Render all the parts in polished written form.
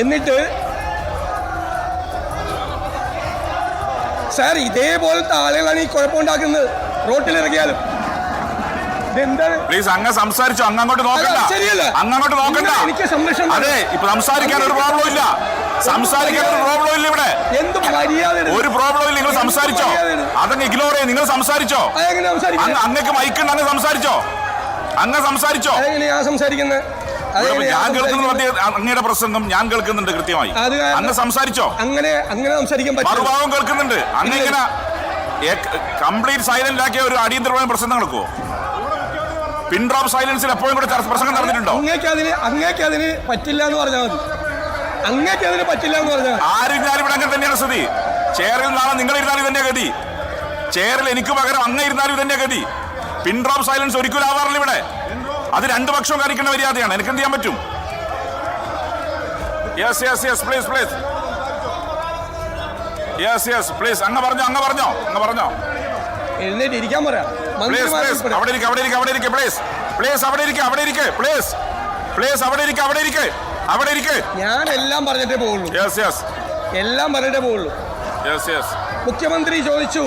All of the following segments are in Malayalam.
എന്നിട്ട് സാർ ഇതേപോലത്തെ ആളുകളാണ് ഈ കുഴപ്പമുണ്ടാക്കുന്നത് റോട്ടിലിറങ്ങിയാലും. പ്ലീസ് അങ്ങ് സംസാരിച്ചോ, അങ്ങോട്ട് നോക്കണ്ട, അങ്ങോട്ട് നോക്കണ്ട. എനിക്ക് സംരക്ഷണം. അതെ, ഇപ്പൊ സംസാരിക്കാൻ ഒരു പ്രോബ്ലം ഇല്ല, സംസാരിക്കാൻ ഒരു പ്രോബ്ലം ഇല്ല ഇവിടെ. എന്ത് മര്യാദ, ഒരു പ്രോബ്ലം ഇല്ല. നിങ്ങൾ സംസാരിച്ചോ, അതങ്ങ് ഇഗ്നോർ ചെയ്യും. നിങ്ങൾ സംസാരിച്ചോ, അങ്ങക്ക് മൈക്കുണ്ട്, അങ്ങ് സംസാരിച്ചോ, അങ്ങ് സംസാരിച്ചോ. ഞാൻ സംസാരിക്കുന്നത് ഞാൻ കേൾക്കുന്നത് അങ്ങയുടെ പ്രസംഗം ഞാൻ കേൾക്കുന്നുണ്ട് കൃത്യമായി. അങ്ങ് സംസാരിച്ചോ. അങ്ങനെ സംസാരിക്കാൻ പറ്റും. മറുഭാവം കേൾക്കുന്നുണ്ട്. അങ്ങ് ഇങ്ങനെ കംപ്ലീറ്റ് സൈലന്റ് ആക്കിയ ഒരു അടിയന്തരമായ പ്രസംഗം നടക്കുവോ? പിൻ ഡ്രോപ്പ് സൈലൻസിൽ എപ്പോഴും കൂടെ പ്രസംഗം നടന്നിട്ടുണ്ടോ? അങ്ങേക്ക് അതിന് പറ്റില്ല എന്ന് പറഞ്ഞാൽ മതി. അങ്ങേക്ക് അതിന് പറ്റില്ല എന്ന് പറഞ്ഞാൽ ആരിരുന്നാലും ഇവിടെ അങ്ങനെ തന്നെയാണ് സ്ഥിതി. ചെയറിൽ നാളെ നിങ്ങൾ ഇരുന്നാലും ഇതന്നെ ഗതി. ചെയറിൽ എനിക്ക് പകരം അങ്ങ് ഇരുന്നാലും ഇതന്നെ ഗതി. പിൻ ഡ്രോപ്പ് സൈലൻസ് ഒരിക്കലും ആവാറില്ല ഇവിടെ. അത് രണ്ടു പക്ഷവും കാണിക്കേണ്ട മര്യാദയാണ്. എനിക്ക് എന്ത് ചെയ്യാൻ പറ്റും? Yes yes yes please please. Yes yes please. അങ്ങ് പറഞ്ഞോ. എഴുന്നേറ്റ് ഇരിക്കാൻ പറയാം. ഞാൻ എല്ലാം പറഞ്ഞിട്ടേ പോകുള്ളൂ. എല്ലാം പറഞ്ഞിട്ടേ പോകുള്ളൂ. മുഖ്യമന്ത്രി ചോദിച്ചു,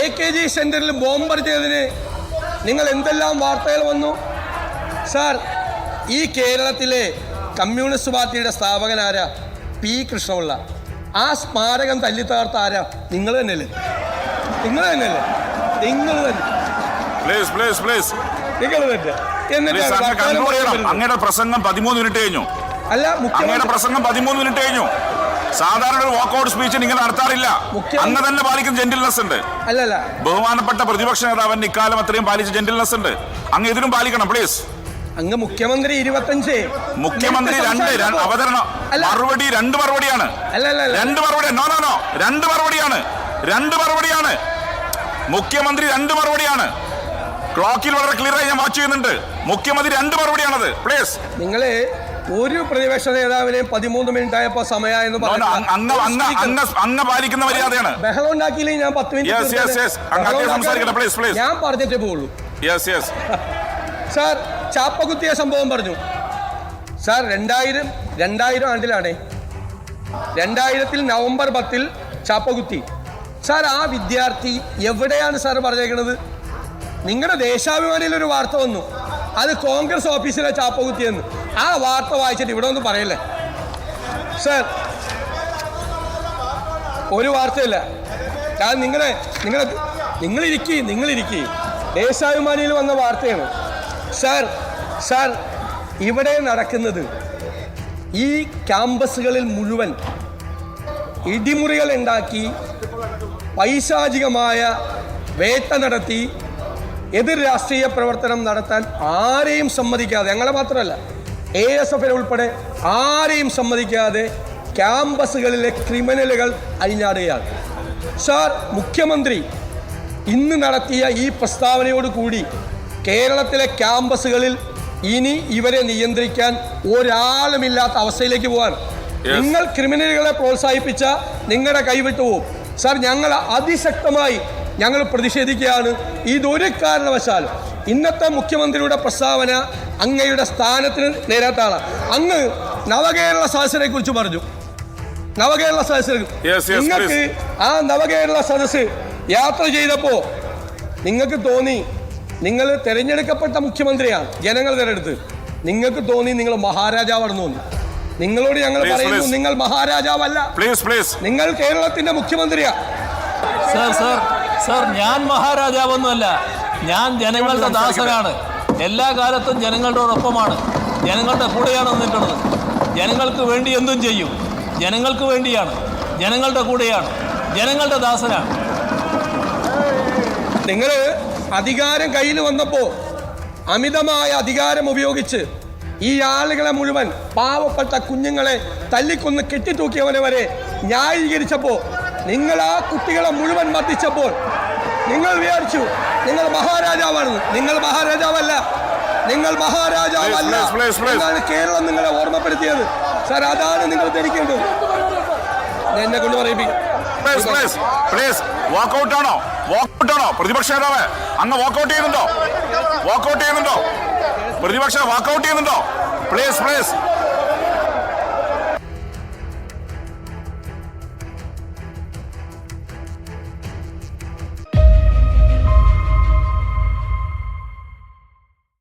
AKG സെന്ററിൽ ബോംബെറിഞ്ഞതിന് നിങ്ങൾ എന്തെല്ലാം വാർത്തകൾ വന്നു? സാർ, ഈ കേരളത്തിലെ കമ്മ്യൂണിസ്റ്റ് പാർട്ടിയുടെ സ്ഥാപകനാരാ? P. കൃഷ്ണപിള്ള. ആ സ്മാരകം തല്ലിത്തകർത്ത ആരാ? നിങ്ങൾ തന്നെയല്ലേ? നിങ്ങൾ തന്നെ. അങ്ങയുടെ പ്രസംഗം 13 മിനിറ്റ് കഴിഞ്ഞു. അങ്ങയുടെ പ്രസംഗം 13 മിനിറ്റ് കഴിഞ്ഞു. സാധാരണ ഒരു വാക്കൗട്ട് സ്പീച്ച് ഇങ്ങനെ നടത്താറില്ല. അങ്ങ് തന്നെ പാലിക്കുന്ന ജെന്റിൽനെസ് ഉണ്ട്. ബഹുമാനപ്പെട്ട പ്രതിപക്ഷ നേതാവിന്റെ ഇക്കാലം അത്രയും പാലിച്ച ജെന്റിൽനെസ് ഉണ്ട്. അങ്ങ് ഇതിനും പാലിക്കണം പ്ലീസ്. അങ്ങ് മുഖ്യമന്ത്രി 25, മുഖ്യമന്ത്രി 2 അവതരണം, മറുപടി 2 മറുപടിയാണ്. 2 മറുപടി. നോ 2 മറുപടിയാണ്. 2 മറുപടിയാണ്. മുഖ്യമന്ത്രി 2 മറുപടിയാണ്. ക്ലോക്കിൽ വളരെ ക്ലിയർ ആയി ഞാൻ വാച്ച് ചെയ്യുന്നുണ്ട്. മുഖ്യമന്ത്രി 2 മറുപടിയാണത്. പ്ലീസ്. നിങ്ങള് ഒരു പ്രതിപക്ഷ നേതാവിനെ 13 മിനിറ്റ് ആയപ്പോ സമയമായെന്ന് പറഞ്ഞു. അങ്ങ് പാലിക്കുന്ന മര്യാദയാണ്. ബഹളം ഉണ്ടാക്കിയില്ലെങ്കിൽ ഞാൻ 10 മിനിറ്റ് ഞാൻ പറഞ്ഞിട്ടേ പോകുള്ളൂ. സാർ, ചാപ്പകുത്തിയ സംഭവം പറഞ്ഞു. സാർ, 2000 ആണ്ടിലാണ്. 2000 നവംബർ 10 ചാപ്പകുത്തി. സാർ, ആ വിദ്യാർത്ഥി എവിടെയാണ് സാർ പറഞ്ഞേക്കുന്നത്? നിങ്ങളുടെ ദേശാഭിമാനിയിൽ ഒരു വാർത്ത വന്നു, അത് കോൺഗ്രസ് ഓഫീസിലെ ചാപ്പകുത്തിയെന്ന്. ആ വാർത്ത വായിച്ചിട്ട് ഇവിടെ ഒന്നും പറയല്ലേ സാർ? ഒരു വാർത്തയില്ല. കാരണം നിങ്ങളിരിക്കി ദേശാഭിമാനിയിൽ വന്ന വാർത്തയാണ്. സാർ, ഇവിടെ നടക്കുന്നത് ഈ ക്യാമ്പസുകളിൽ മുഴുവൻ ഇടിമുറികൾ ഉണ്ടാക്കി പൈശാചികമായ വേട്ട നടത്തി എതിർ രാഷ്ട്രീയ പ്രവർത്തനം നടത്താൻ ആരെയും സമ്മതിക്കാതെ, ഞങ്ങളെ മാത്രമല്ല ASF ഉൾപ്പെടെ ആരെയും സമ്മതിക്കാതെ ക്യാമ്പസുകളിലെ ക്രിമിനലുകൾ അഴിഞ്ഞാടുകയാണ്. സാർ, മുഖ്യമന്ത്രി ഇന്ന് നടത്തിയ ഈ പ്രസ്താവനയോട് കൂടി കേരളത്തിലെ ക്യാമ്പസുകളിൽ ഇനി ഇവരെ നിയന്ത്രിക്കാൻ ഒരാളുമില്ലാത്ത അവസ്ഥയിലേക്ക് പോകാൻ. നിങ്ങൾ ക്രിമിനലുകളെ പ്രോത്സാഹിപ്പിച്ച നിങ്ങളുടെ കൈവിട്ടു പോകും. സാർ, ഞങ്ങൾ അതിശക്തമായി പ്രതിഷേധിക്കുകയാണ്. ഇതൊരു കാരണവശാലും ഇന്നത്തെ മുഖ്യമന്ത്രിയുടെ പ്രസ്താവന അങ്ങയുടെ സ്ഥാനത്തിന് നേരാത്താണ്. അങ്ങ് നവകേരള സദസ്സിനെ കുറിച്ച് പറഞ്ഞു. നവകേരള സദസ്സിൽ നിങ്ങൾക്ക് ആ നവകേരള സദസ്സ് യാത്ര ചെയ്തപ്പോ നിങ്ങൾക്ക് തോന്നി നിങ്ങൾ തെരഞ്ഞെടുക്കപ്പെട്ട മുഖ്യമന്ത്രിയാണ്, ജനങ്ങൾ തെരഞ്ഞെടുത്ത്. നിങ്ങൾക്ക് തോന്നി നിങ്ങൾ മഹാരാജാവാണെന്ന് തോന്നി. നിങ്ങളോട് ഞങ്ങൾ പറയുന്നു, നിങ്ങൾ മഹാരാജാവല്ല, നിങ്ങൾ കേരളത്തിന്റെ മുഖ്യമന്ത്രിയാണ്. സർ, ഞാൻ മഹാരാജാവൊന്നുമല്ല. ഞാൻ ജനങ്ങളുടെ ദാസനാണ്. എല്ലാ കാലത്തും ജനങ്ങളോടൊപ്പമാണ്, ജനങ്ങളുടെ കൂടെയാണ് നിന്നിട്ടുള്ളത്. ജനങ്ങൾക്ക് വേണ്ടി എന്തും ചെയ്യും. ജനങ്ങൾക്ക് വേണ്ടിയാണ്, ജനങ്ങളുടെ കൂടെയാണ്, ജനങ്ങളുടെ ദാസനാണ്. നിങ്ങൾ അധികാരം കയ്യിൽ വന്നപ്പോൾ അമിതമായ അധികാരം ഉപയോഗിച്ച് ഈ ആളുകളെ മുഴുവൻ, പാവപ്പെട്ട കുഞ്ഞുങ്ങളെ തല്ലിക്കൊന്ന് കെട്ടിത്തൂക്കിയവനെ വരെ ന്യായീകരിച്ചപ്പോൾ, നിങ്ങൾ ആ കുട്ടികളെ മുഴുവൻ മർദ്ദിച്ചപ്പോൾ നിങ്ങൾ വിചാരിച്ചു നിങ്ങൾ മഹാരാജാവാണെന്ന്. നിങ്ങൾ മഹാരാജാവല്ല, നിങ്ങൾ മഹാരാജാവല്ല എന്നാണ് കേരളം നിങ്ങളെ ഓർമ്മപ്പെടുത്തിയത്. സാർ, അതാണ് നിങ്ങൾ ധരിക്കേണ്ടത്. എന്നെ കൊണ്ട് പറയിപ്പിക്കും. പ്രതിപക്ഷ നേതാവ് അങ്ങ് വാക്കൗട്ട് ചെയ്യുന്നുണ്ടോ? പ്രതിപക്ഷ വാക്കൗട്ട് ചെയ്യുന്നുണ്ടോ? പ്ലീസ്